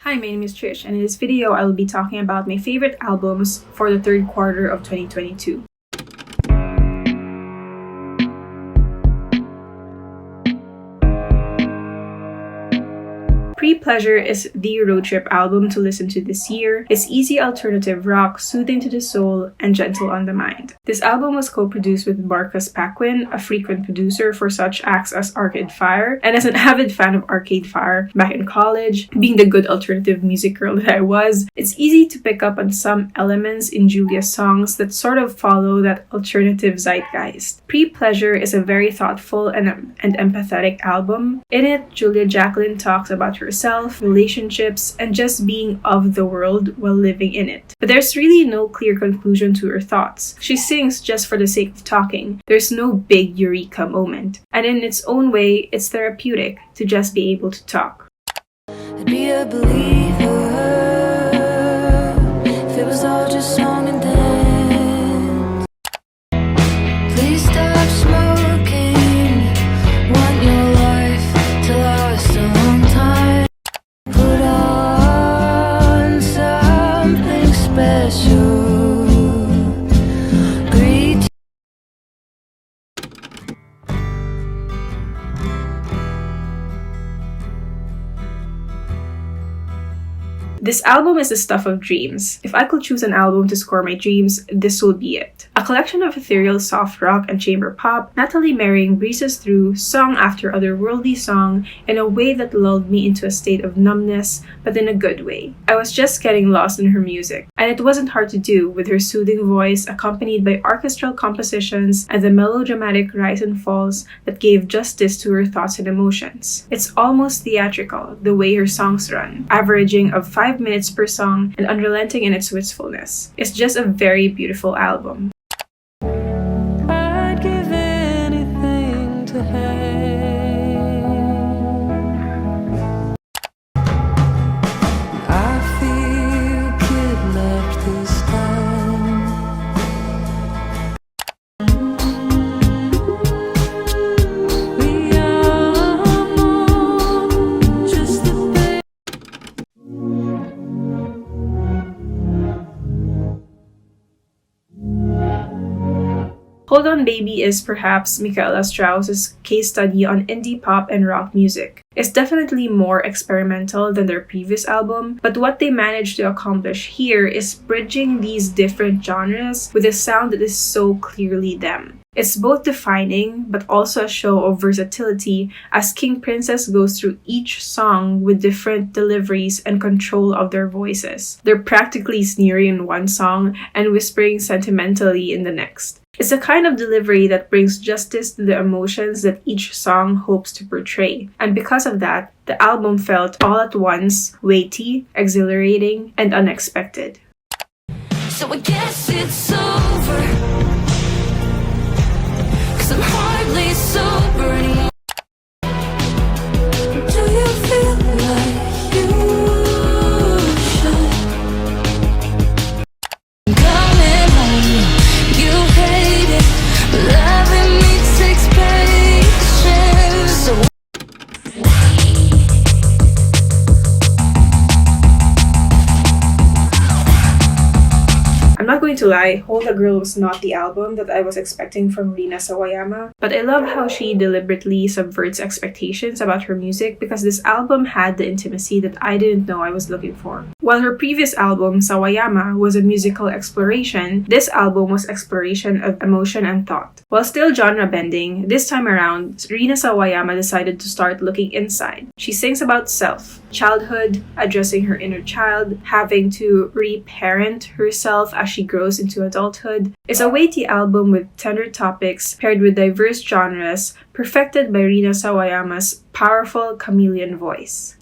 Hi, my name is Trish, and in this video, I will be talking about my favorite albums for the third quarter of 2022. Pre-Pleasure is the road trip album to listen to this year. It's easy alternative rock, soothing to the soul, and gentle on the mind. This album was co-produced with Marcus Paquin, a frequent producer for such acts as Arcade Fire, and as an avid fan of Arcade Fire back in college, being the good alternative music girl that I was, it's easy to pick up on some elements in Julia's songs that sort of follow that alternative zeitgeist. Pre-Pleasure is a very thoughtful and empathetic album. In it, Julia Jacqueline talks about herself, relationships, and just being of the world while living in it. But there's really no clear conclusion to her thoughts. She sings just for the sake of talking. There's no big eureka moment. And in its own way, it's therapeutic to just be able to talk. I'd be a believer if it was all just song and dance. Please stop smoking. Want your life to last a long time. Put on something special. Greet. This album is the stuff of dreams. If I could choose an album to score my dreams, this would be it. A collection of ethereal soft rock and chamber pop, Natalie Merring breezes through song after otherworldly song in a way that lulled me into a state of numbness, but in a good way. I was just getting lost in her music, and it wasn't hard to do with her soothing voice accompanied by orchestral compositions and the melodramatic rise and falls that gave justice to her thoughts and emotions. It's almost theatrical, the way her songs run, averaging of 5 minutes per song and unrelenting in its wistfulness. It's just a very beautiful album. I'd give anything to have. I feel kidnapped this time. We are more just the best. Hold On Baby is perhaps Michaela Strauss's case study on indie pop and rock music. It's definitely more experimental than their previous album, but what they managed to accomplish here is bridging these different genres with a sound that is so clearly them. It's both defining, but also a show of versatility as King Princess goes through each song with different deliveries and control of their voices. They're practically sneering in one song and whispering sentimentally in the next. It's a kind of delivery that brings justice to the emotions that each song hopes to portray. And because of that, the album felt all at once weighty, exhilarating, and unexpected. So I guess it's over, 'cause I'm hardly sober anymore. Do you feel like you should? Coming home, you hate it, but loving me takes patience. So I'm not going to lie, Hold a Girl was not the album that I was expecting from Rina Sawayama, but I love how she deliberately subverts expectations about her music because this album had the intimacy that I didn't know I was looking for. While her previous album, Sawayama, was a musical exploration, this album was exploration of emotion and thought. While still genre bending, this time around, Rina Sawayama decided to start looking inside. She sings about self, childhood, addressing her inner child, having to reparent herself as she grows into adulthood. It's a weighty album with tender topics paired with diverse genres, perfected by Rina Sawayama's powerful chameleon voice.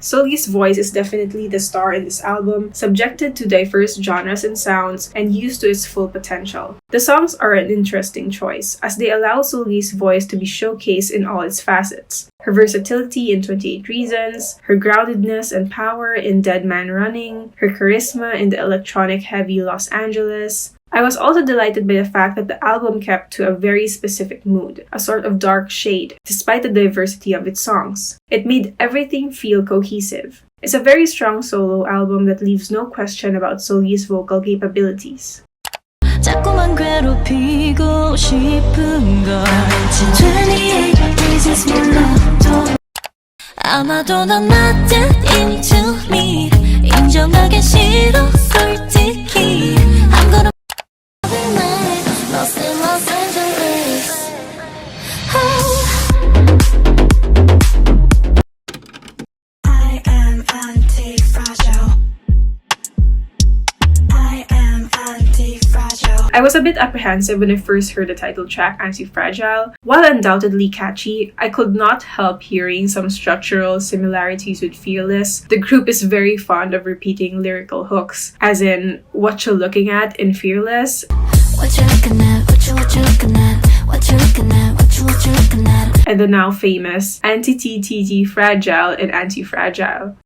Seulgi's voice is definitely the star in this album, subjected to diverse genres and sounds and used to its full potential. The songs are an interesting choice, as they allow Seulgi's voice to be showcased in all its facets. Her versatility in 28 Reasons, her groundedness and power in Dead Man Running, her charisma in the electronic-heavy Los Angeles. I was also delighted by the fact that the album kept to a very specific mood, a sort of dark shade, despite the diversity of its songs. It made everything feel cohesive. It's a very strong solo album that leaves no question about Seulgi's vocal capabilities. 자꾸만 괴롭히고 싶은 걸 28 reasons 몰라도 아마도 넌 nothing into me 인정하기 싫어 솔직히 I'm gonna every night lost in Los Angeles I am anti-fragile I was a bit apprehensive when I first heard the title track Anti-Fragile. While undoubtedly catchy, I could not help hearing some structural similarities with Fearless. The group is very fond of repeating lyrical hooks, as in what you're looking at in Fearless. What you looking at, what you looking at, what you looking at, what you looking at. And the now famous Anti-TTT Fragile in Anti-Fragile.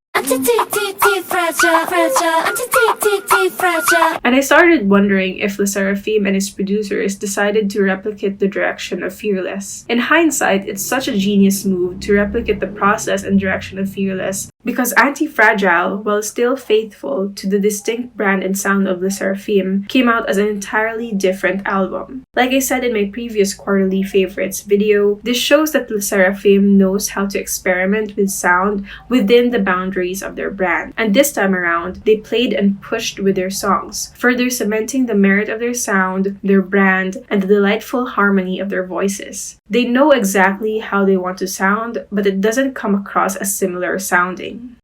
And I started wondering if Le Sserafim and his producers decided to replicate the direction of Fearless. In hindsight, it's such a genius move to replicate the process and direction of Fearless, because Anti-Fragile, while still faithful to the distinct brand and sound of Le Sserafim, came out as an entirely different album. Like I said in my previous quarterly favorites video, this shows that Le Sserafim knows how to experiment with sound within the boundaries of their brand. And this time around, they played and pushed with their songs, further cementing the merit of their sound, their brand, and the delightful harmony of their voices. They know exactly how they want to sound, but it doesn't come across as similar sounding.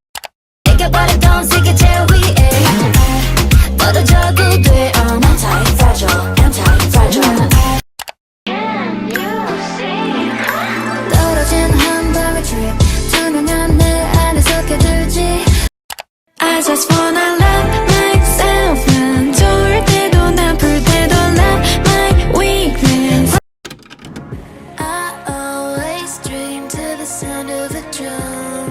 I just wanna love myself 난 좋을 때도 나쁠 때도 love my weakness I always dream to the sound of a drum.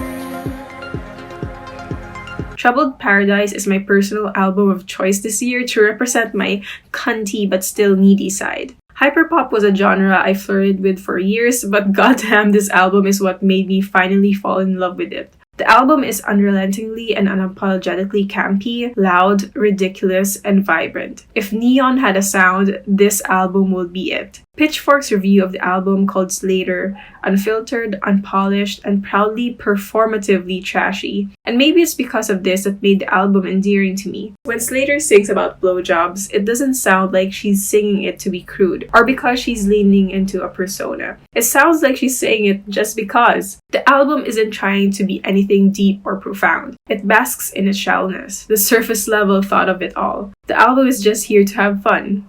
Troubled Paradise is my personal album of choice this year to represent my cunty but still needy side. Hyperpop was a genre I flirted with for years, but goddamn, this album is what made me finally fall in love with it. The album is unrelentingly and unapologetically campy, loud, ridiculous, and vibrant. If neon had a sound, this album will be it. Pitchfork's review of the album called Slater unfiltered, unpolished, and proudly performatively trashy. And maybe it's because of this that made the album endearing to me. When Slater sings about blowjobs, it doesn't sound like she's singing it to be crude, or because she's leaning into a persona. It sounds like she's saying it just because. The album isn't trying to be anything deep or profound. It basks in its shallowness, the surface level thought of it all. The album is just here to have fun.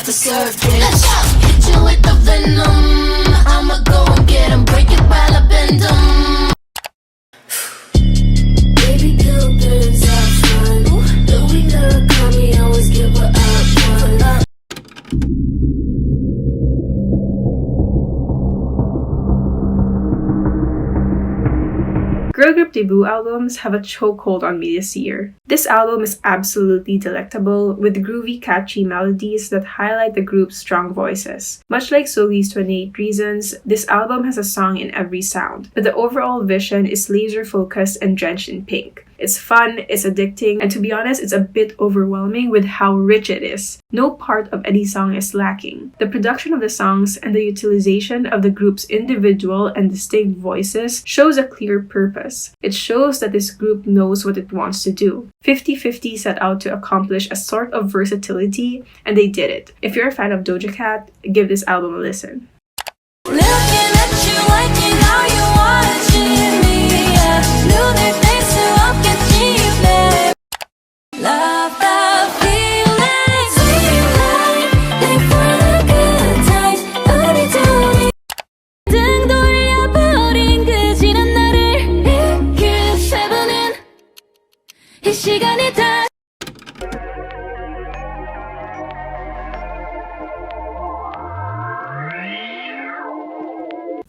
Serve it. Let's go. Hit you with the venom. I'ma go and get 'em, break it while I bend 'em. Baby, pilgrims have fun. Louis Murakami always give her up one. Girl group debut albums have a chokehold on me this year. This album is absolutely delectable, with groovy, catchy melodies that highlight the group's strong voices. Much like Seulgi's 28 Reasons, this album has a song in every sound, but the overall vision is laser-focused and drenched in pink. It's fun, it's addicting, and to be honest, it's a bit overwhelming with how rich it is. No part of any song is lacking. The production of the songs and the utilization of the group's individual and distinct voices shows a clear purpose. It shows that this group knows what it wants to do. 50/50 set out to accomplish a sort of versatility, and they did it. If you're a fan of Doja Cat, give this album a listen. Looking at you, liking how you're watching me. I knew that things to up and keep it. Love the feeling, sweet love. 시간이 다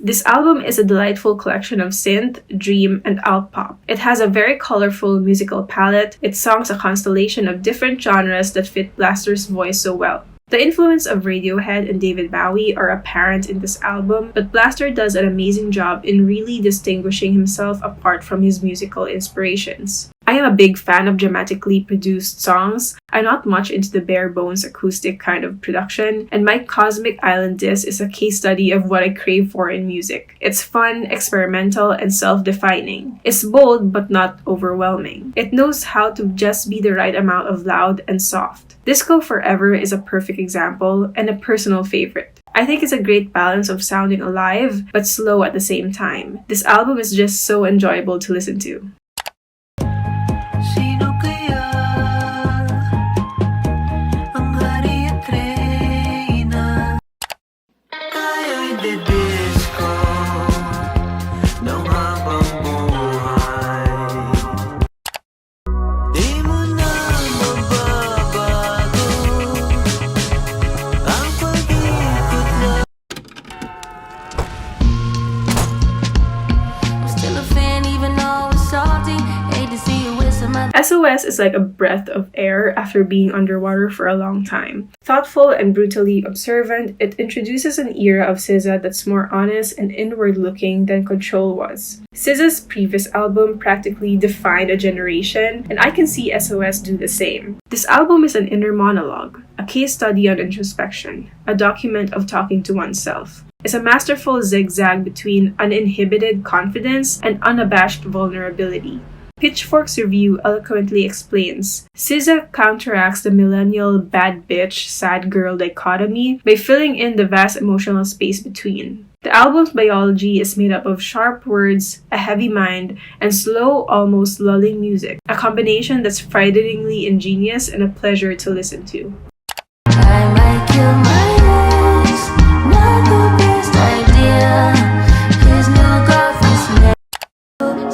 This album is a delightful collection of synth, dream, and alt pop. It has a very colorful musical palette, its songs a constellation of different genres that fit Blaster's voice so well. The influence of Radiohead and David Bowie are apparent in this album, but Blaster does an amazing job in really distinguishing himself apart from his musical inspirations. I am a big fan of dramatically produced songs. I'm not much into the bare bones acoustic kind of production, and my Cosmic Island disc is a case study of what I crave for in music. It's fun, experimental, and self-defining. It's bold but not overwhelming. It knows how to just be the right amount of loud and soft. Disco Forever is a perfect example and a personal favorite. I think it's a great balance of sounding alive but slow at the same time. This album is just so enjoyable to listen to. SOS is like a breath of air after being underwater for a long time. Thoughtful and brutally observant, it introduces an era of SZA that's more honest and inward-looking than Control was. SZA's previous album practically defined a generation, and I can see SOS do the same. This album is an inner monologue, a case study on introspection, a document of talking to oneself. It's a masterful zigzag between uninhibited confidence and unabashed vulnerability. Pitchfork's review eloquently explains, SZA counteracts the millennial bad bitch, sad girl dichotomy by filling in the vast emotional space between. The album's biology is made up of sharp words, a heavy mind, and slow, almost lulling music, a combination that's frighteningly ingenious and a pleasure to listen to. I might kill my ex, not the best idea. His new girlfriend's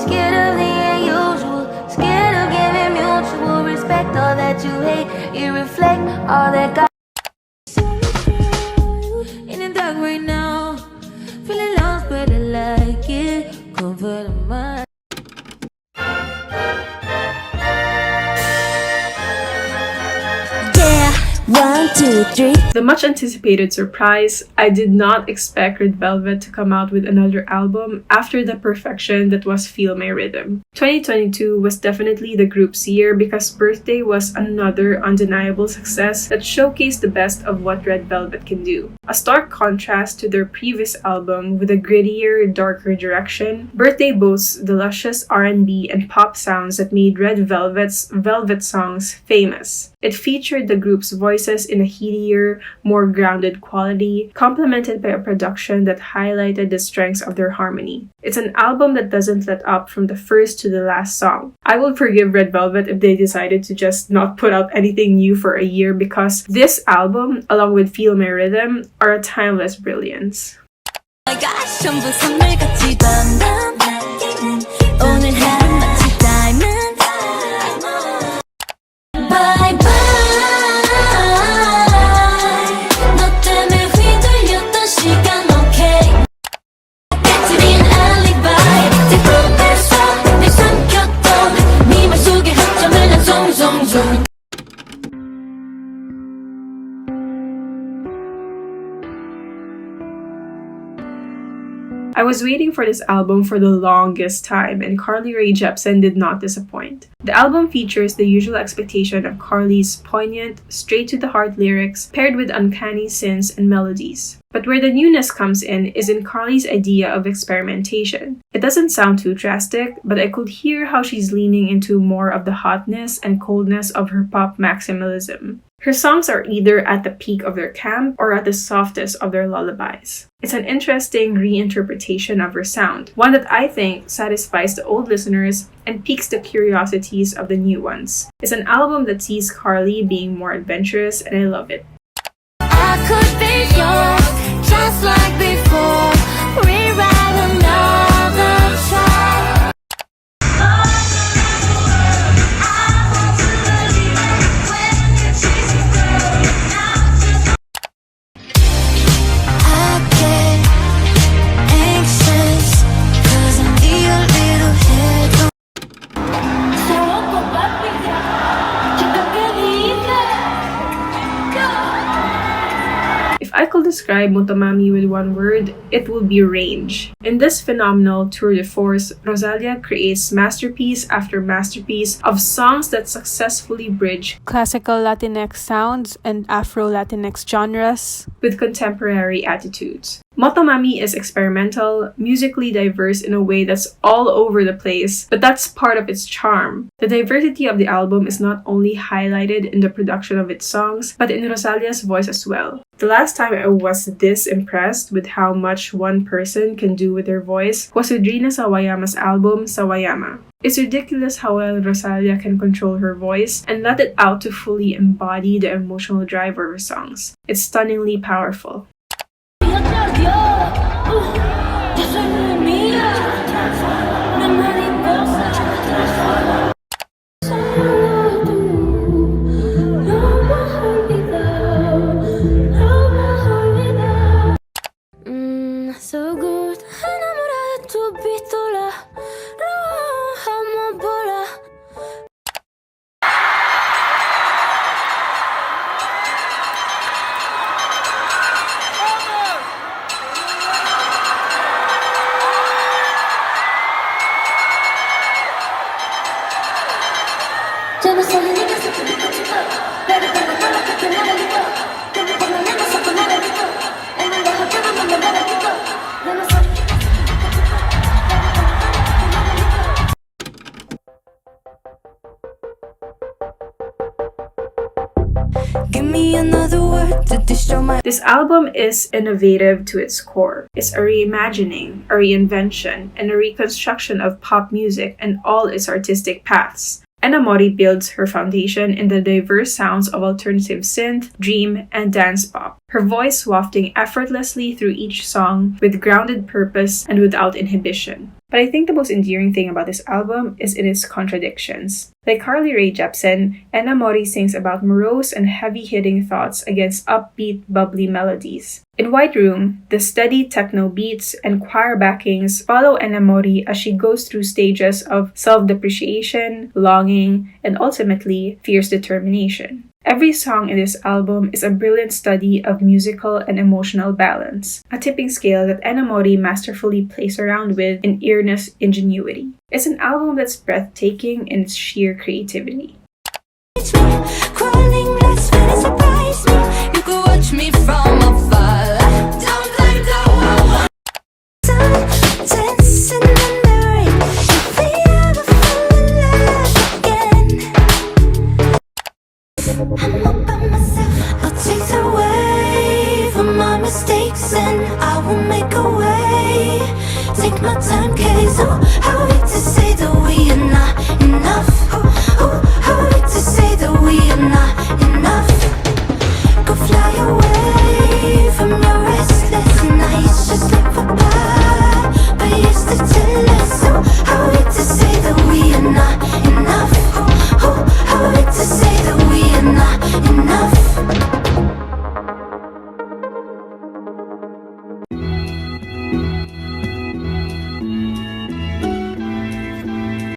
scared of the unusual, scared of giving mutual respect. All that you hate, you reflect all that God. In the dark right now, feeling lost, but I like it. Comfort of mind. Yeah, 1, 2, 3. The much anticipated surprise, I did not expect Red Velvet to come out with another album after the perfection that was Feel My Rhythm. 2022 was definitely the group's year because Birthday was another undeniable success that showcased the best of what Red Velvet can do. A stark contrast to their previous album with a grittier, darker direction, Birthday boasts the luscious R&B and pop sounds that made Red Velvet's Velvet songs famous. It featured the group's voices in a heatier, more grounded quality, complemented by a production that highlighted the strengths of their harmony. It's an album that doesn't let up from the first to the last song. I will forgive Red Velvet if they decided to just not put out anything new for a year because this album, along with Feel My Rhythm, are a timeless brilliance. I was waiting for this album for the longest time, and Carly Rae Jepsen did not disappoint. The album features the usual expectation of Carly's poignant, straight-to-the-heart lyrics paired with uncanny synths and melodies. But where the newness comes in is in Carly's idea of experimentation. It doesn't sound too drastic, but I could hear how she's leaning into more of the hotness and coldness of her pop maximalism. Her songs are either at the peak of their camp or at the softest of their lullabies. It's an interesting reinterpretation of her sound, one that I think satisfies the old listeners and piques the curiosities of the new ones. It's an album that sees Carly being more adventurous, and I love it. I could be yours, just like before. Rewrite another track. I could describe Motomami with one word, it would be range. In this phenomenal tour de force, Rosalia creates masterpiece after masterpiece of songs that successfully bridge classical Latinx sounds and Afro Latinx genres with contemporary attitudes. Motomami is experimental, musically diverse in a way that's all over the place, but that's part of its charm. The diversity of the album is not only highlighted in the production of its songs, but in Rosalia's voice as well. The last time I was this impressed with how much one person can do with their voice was with Rina Sawayama's album, Sawayama. It's ridiculous how well Rosalia can control her voice and let it out to fully embody the emotional drive of her songs. It's stunningly powerful. So good, enamorada de tu pistola, roja bola. Ya no soy única, se te digo chico, pero tengo todo lo que tiene delito. Tengo por la lengua, saco nada delito. El mundo es otro, no me nada delito. Ya no soy única, se te digo chico, pero tengo todo lo que tiene delito. Give me another word to destroy my. This album is innovative to its core. It's a reimagining, a reinvention, and a reconstruction of pop music and all its artistic paths. Enamori builds her foundation in the diverse sounds of alternative synth, dream, and dance pop. Her voice wafting effortlessly through each song with grounded purpose and without inhibition. But I think the most endearing thing about this album is in its contradictions. Like Carly Rae Jepsen, Enamori sings about morose and heavy-hitting thoughts against upbeat, bubbly melodies. In White Room, the steady techno beats and choir backings follow Enamori as she goes through stages of self-depreciation, longing, and ultimately fierce determination. Every song in this album is a brilliant study of musical and emotional balance, a tipping scale that Enamori masterfully plays around with in earnest ingenuity. It's an album that's breathtaking in its sheer creativity. Crawling, let's surprise me. You could watch me from afar.